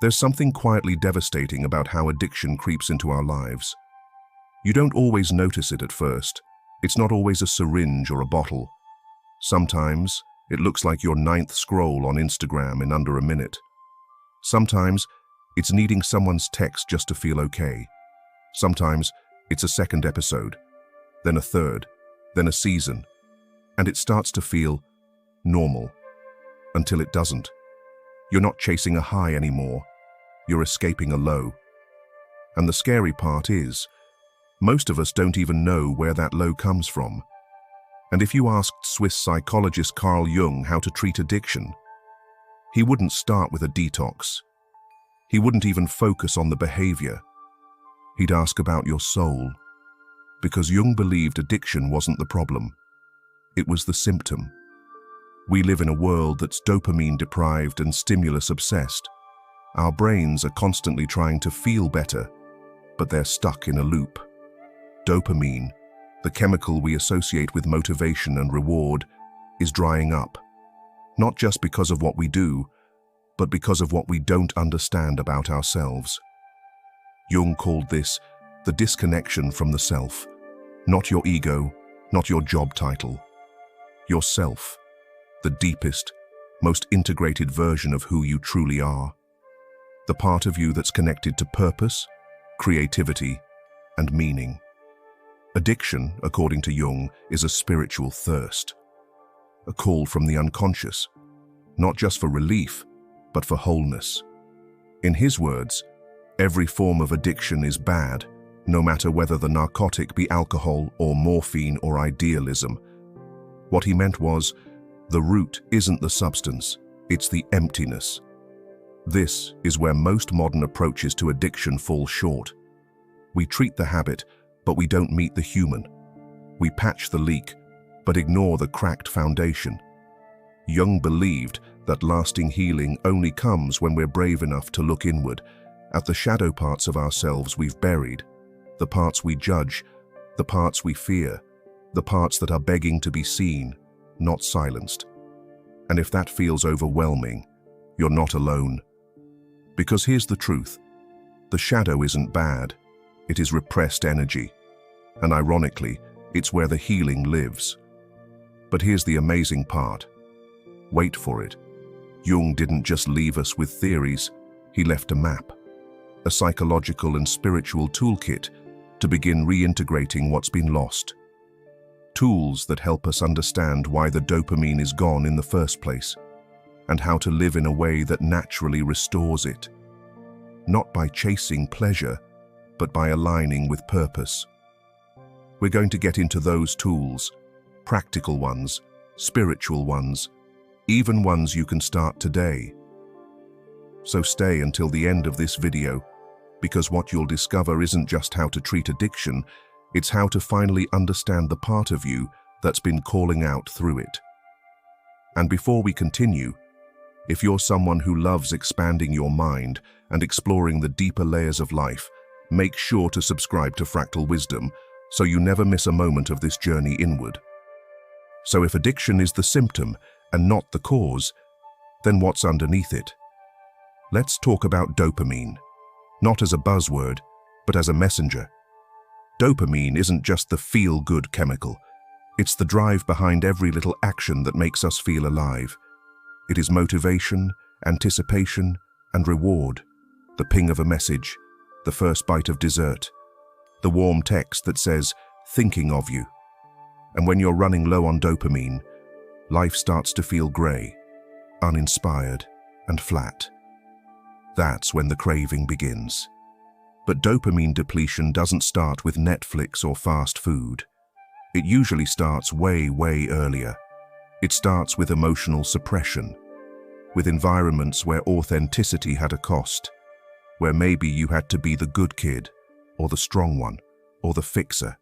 There's something quietly devastating about how addiction creeps into our lives. You don't always notice it at first. It's not always a syringe or a bottle. Sometimes, it looks like your 9th scroll on Instagram in under a minute. Sometimes, it's needing someone's text just to feel okay. Sometimes, it's a 2nd episode, then a 3rd, then a season, and it starts to feel normal, until it doesn't. You're not chasing a high anymore. You're escaping a low. And the scary part is, most of us don't even know where that low comes from. And if you asked Swiss psychologist Carl Jung how to treat addiction, he wouldn't start with a detox. He wouldn't even focus on the behavior. He'd ask about your soul, because Jung believed addiction wasn't the problem. It was the symptom. We live in a world that's dopamine deprived and stimulus obsessed. Our brains are constantly trying to feel better, but they're stuck in a loop. Dopamine, the chemical we associate with motivation and reward, is drying up. Not just because of what we do, but because of what we don't understand about ourselves. Jung called this the disconnection from the self. Not your ego, not your job title. Yourself, the deepest, most integrated version of who you truly are. The part of you that's connected to purpose, creativity, and meaning. Addiction, according to Jung, is a spiritual thirst. A call from the unconscious, not just for relief, but for wholeness. In his words, every form of addiction is bad, no matter whether the narcotic be alcohol or morphine or idealism. What he meant was, the root isn't the substance, it's the emptiness. This is where most modern approaches to addiction fall short. We treat the habit, but we don't meet the human. We patch the leak, but ignore the cracked foundation. Jung believed that lasting healing only comes when we're brave enough to look inward, at the shadow parts of ourselves we've buried, the parts we judge, the parts we fear, the parts that are begging to be seen, not silenced. And if that feels overwhelming, you're not alone. Because here's the truth. The shadow isn't bad. It is repressed energy. And ironically, it's where the healing lives. But here's the amazing part. Wait for it. Jung didn't just leave us with theories. He left a map. A psychological and spiritual toolkit to begin reintegrating what's been lost. Tools that help us understand why the dopamine is gone in the first place, and how to live in a way that naturally restores it. Not by chasing pleasure, but by aligning with purpose. We're going to get into those tools, practical ones, spiritual ones, even ones you can start today. So stay until the end of this video, because what you'll discover isn't just how to treat addiction, it's how to finally understand the part of you that's been calling out through it. And before we continue, if you're someone who loves expanding your mind and exploring the deeper layers of life, make sure to subscribe to Fractal Wisdom so you never miss a moment of this journey inward. So if addiction is the symptom and not the cause, then what's underneath it? Let's talk about dopamine, not as a buzzword, but as a messenger. Dopamine isn't just the feel-good chemical. It's the drive behind every little action that makes us feel alive. It is motivation, anticipation, and reward. The ping of a message, the first bite of dessert, the warm text that says, thinking of you. And when you're running low on dopamine, life starts to feel grey, uninspired, and flat. That's when the craving begins. But dopamine depletion doesn't start with Netflix or fast food. It usually starts way, way earlier. It starts with emotional suppression, with environments where authenticity had a cost, where maybe you had to be the good kid, or the strong one, or the fixer.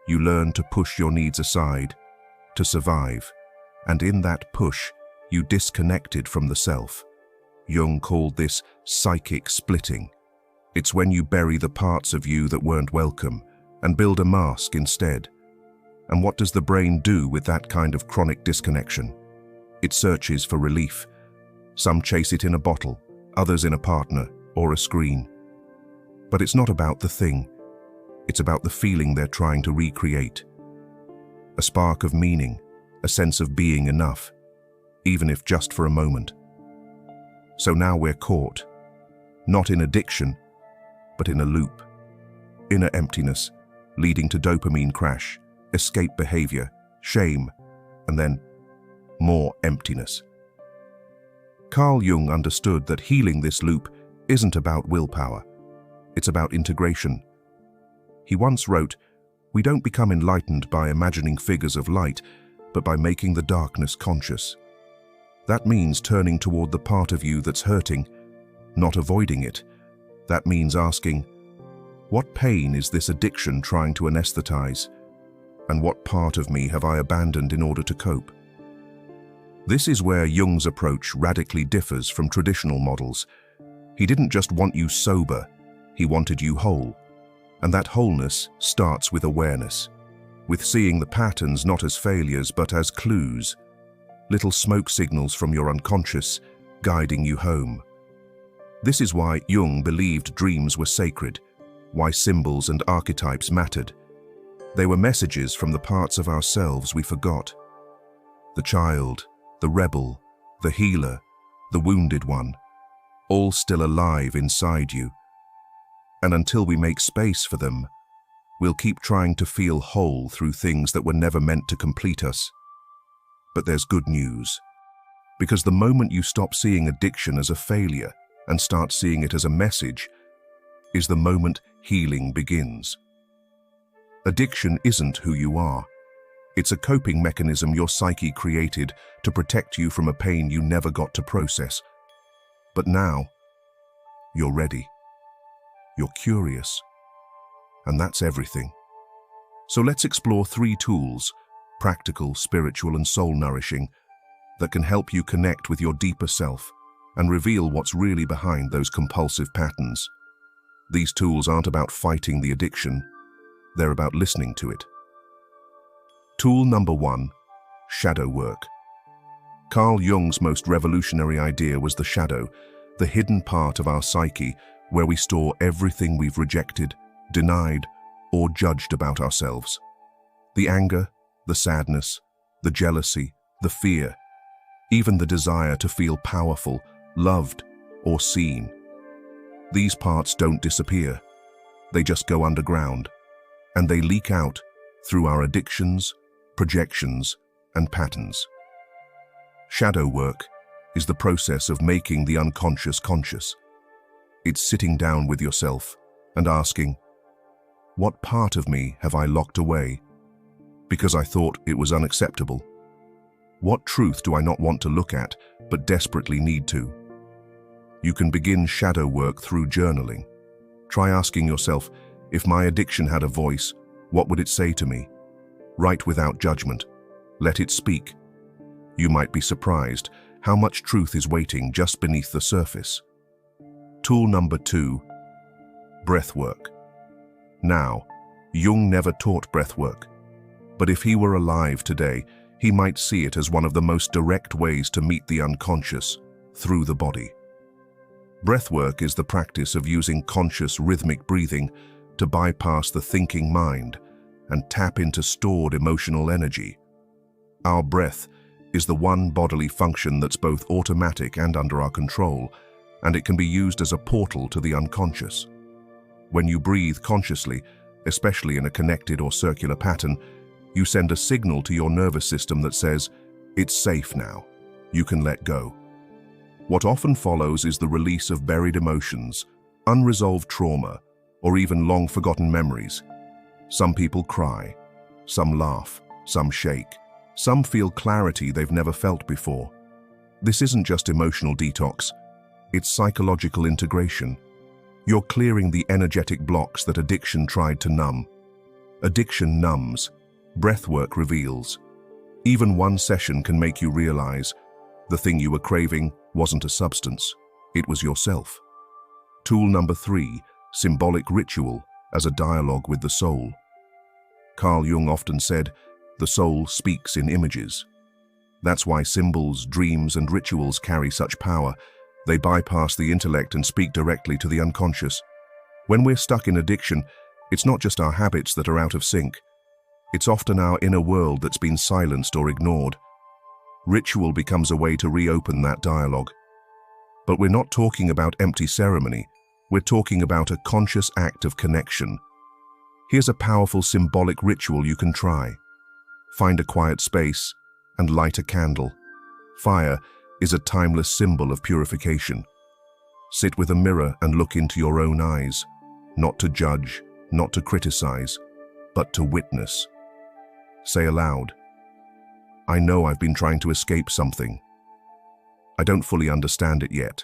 You learn to push your needs aside, to survive, and in that push, you disconnected from the self. Jung called this psychic splitting. It's when you bury the parts of you that weren't welcome and build a mask instead. And what does the brain do with that kind of chronic disconnection? It searches for relief. Some chase it in a bottle, others in a partner or a screen. But it's not about the thing. It's about the feeling they're trying to recreate. A spark of meaning, a sense of being enough, even if just for a moment. So now we're caught, not in addiction, but in a loop. Inner emptiness, leading to dopamine crash, escape behavior, shame, and then more emptiness. Carl Jung understood that healing this loop isn't about willpower. It's about integration. He once wrote, "We don't become enlightened by imagining figures of light, but by making the darkness conscious." That means turning toward the part of you that's hurting, not avoiding it. That means asking, what pain is this addiction trying to anesthetize? And what part of me have I abandoned in order to cope? This is where Jung's approach radically differs from traditional models. He didn't just want you sober, he wanted you whole. And that wholeness starts with awareness, with seeing the patterns not as failures but as clues, little smoke signals from your unconscious guiding you home. This is why Jung believed dreams were sacred, why symbols and archetypes mattered. They were messages from the parts of ourselves we forgot. The child, the rebel, the healer, the wounded one, all still alive inside you. And until we make space for them, we'll keep trying to feel whole through things that were never meant to complete us. But there's good news, because the moment you stop seeing addiction as a failure and start seeing it as a message, is the moment healing begins. Addiction isn't who you are. It's a coping mechanism your psyche created to protect you from a pain you never got to process. But now, you're ready. You're curious. And that's everything. So let's explore 3 tools, practical, spiritual, and soul-nourishing, that can help you connect with your deeper self and reveal what's really behind those compulsive patterns. These tools aren't about fighting the addiction, they're about listening to it. Tool number 1, shadow work. Carl Jung's most revolutionary idea was the shadow, the hidden part of our psyche where we store everything we've rejected, denied, or judged about ourselves. The anger, the sadness, the jealousy, the fear, even the desire to feel powerful, loved, or seen. These parts don't disappear. They just go underground, and they leak out through our addictions, projections, and patterns. Shadow work is the process of making the unconscious conscious. It's sitting down with yourself and asking, what part of me have I locked away because I thought it was unacceptable? What truth do I not want to look at but desperately need to? You can begin shadow work through journaling. Try asking yourself, if my addiction had a voice, what would it say to me? Write without judgment. Let it speak. You might be surprised how much truth is waiting just beneath the surface. Tool number 2, breath work. Now, Jung never taught breath work, but if he were alive today, he might see it as one of the most direct ways to meet the unconscious, through the body. Breathwork is the practice of using conscious rhythmic breathing to bypass the thinking mind and tap into stored emotional energy. Our breath is the one bodily function that's both automatic and under our control, and it can be used as a portal to the unconscious. When you breathe consciously, especially in a connected or circular pattern, you send a signal to your nervous system that says, it's safe now, you can let go. What often follows is the release of buried emotions, unresolved trauma, or even long-forgotten memories. Some people cry, some laugh, some shake, some feel clarity they've never felt before. This isn't just emotional detox, it's psychological integration. You're clearing the energetic blocks that addiction tried to numb. Addiction numbs, breathwork reveals. Even one session can make you realize the thing you were craving wasn't a substance, it was yourself. Tool number 3, symbolic ritual as a dialogue with the soul. Carl Jung often said, the soul speaks in images. That's why symbols, dreams, and rituals carry such power. They bypass the intellect and speak directly to the unconscious. When we're stuck in addiction, it's not just our habits that are out of sync. It's often our inner world that's been silenced or ignored. Ritual becomes a way to reopen that dialogue. But we're not talking about empty ceremony. We're talking about a conscious act of connection. Here's a powerful symbolic ritual you can try. Find a quiet space and light a candle. Fire is a timeless symbol of purification. Sit with a mirror and look into your own eyes, not to judge, not to criticize, but to witness. Say aloud, "I know I've been trying to escape something. I don't fully understand it yet,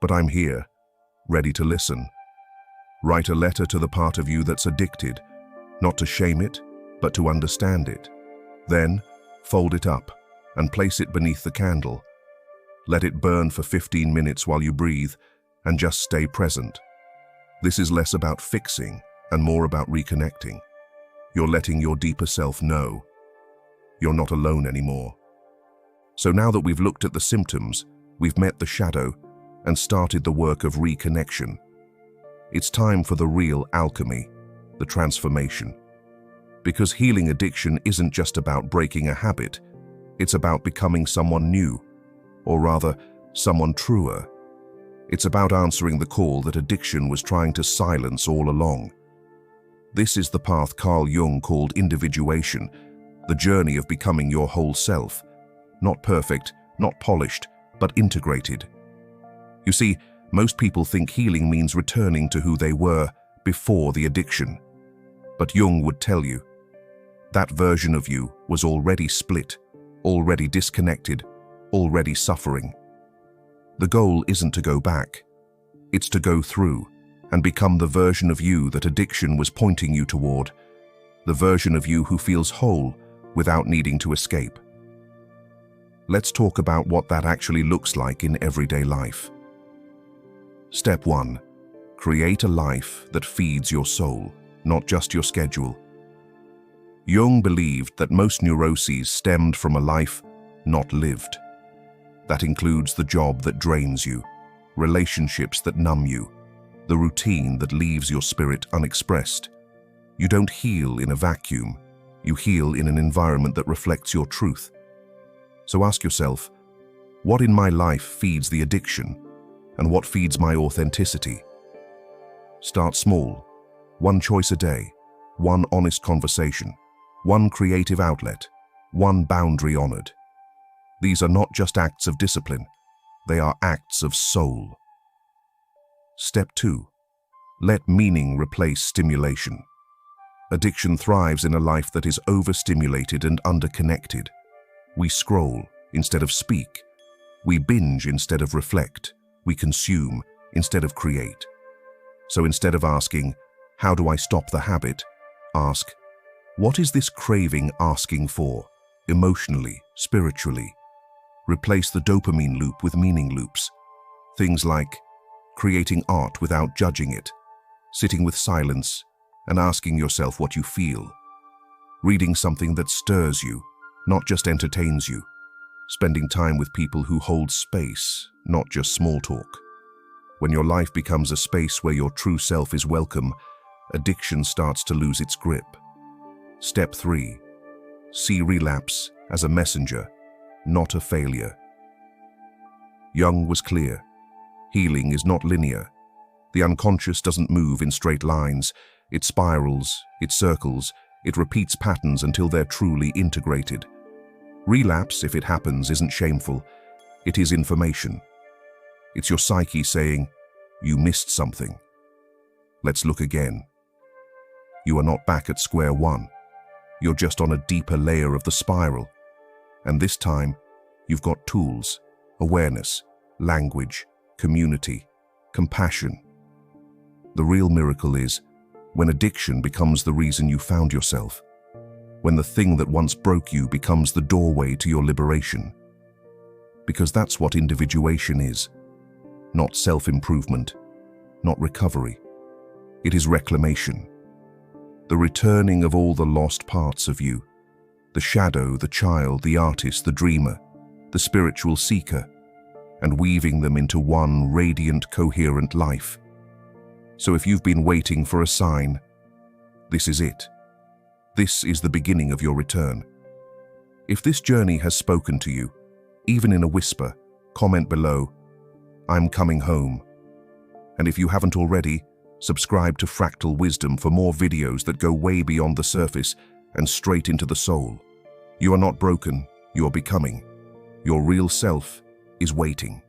but I'm here, ready to listen." Write a letter to the part of you that's addicted, not to shame it, but to understand it. Then, fold it up and place it beneath the candle. Let it burn for 15 minutes while you breathe and just stay present. This is less about fixing and more about reconnecting. You're letting your deeper self know you're not alone anymore. So now that we've looked at the symptoms, we've met the shadow and started the work of reconnection. It's time for the real alchemy, the transformation. Because healing addiction isn't just about breaking a habit, it's about becoming someone new, or rather, someone truer. It's about answering the call that addiction was trying to silence all along. This is the path Carl Jung called individuation, the journey of becoming your whole self. Not perfect, not polished, but integrated. You see, most people think healing means returning to who they were before the addiction. But Jung would tell you, that version of you was already split, already disconnected, already suffering. The goal isn't to go back. It's to go through and become the version of you that addiction was pointing you toward, the version of you who feels whole without needing to escape. Let's talk about what that actually looks like in everyday life. Step 1. Create a life that feeds your soul, not just your schedule. Jung believed that most neuroses stemmed from a life not lived. That includes the job that drains you, relationships that numb you, the routine that leaves your spirit unexpressed. You don't heal in a vacuum. You heal in an environment that reflects your truth. So ask yourself, what in my life feeds the addiction, and what feeds my authenticity? Start small. One choice a day, one honest conversation, one creative outlet, one boundary honored. These are not just acts of discipline, they are acts of soul. Step 2. Let meaning replace stimulation. Addiction thrives in a life that is overstimulated and underconnected. We scroll instead of speak. We binge instead of reflect. We consume instead of create. So instead of asking, "How do I stop the habit?" ask, "What is this craving asking for, emotionally, spiritually?" Replace the dopamine loop with meaning loops. Things like creating art without judging it, sitting with silence and asking yourself what you feel, reading something that stirs you, not just entertains you, spending time with people who hold space, not just small talk. When your life becomes a space where your true self is welcome, addiction starts to lose its grip. Step 3. See relapse as a messenger, not a failure. Jung was clear. Healing is not linear. The unconscious doesn't move in straight lines. It spirals, it circles, it repeats patterns until they're truly integrated. Relapse, if it happens, isn't shameful. It is information. It's your psyche saying, "You missed something. Let's look again." You are not back at square one. You're just on a deeper layer of the spiral. And this time, you've got tools, awareness, language, community, compassion. The real miracle is when addiction becomes the reason you found yourself, when the thing that once broke you becomes the doorway to your liberation. Because that's what individuation is, not self-improvement, not recovery. It is reclamation, the returning of all the lost parts of you, the shadow, the child, the artist, the dreamer, the spiritual seeker. and weaving them into one radiant, coherent life. So if you've been waiting for a sign, this is it. This is the beginning of your return. If this journey has spoken to you, even in a whisper, comment below, "I'm coming home." And if you haven't already, subscribe to Fractal Wisdom for more videos that go way beyond the surface and straight into the soul. You are not broken, you are becoming. Your real self is waiting.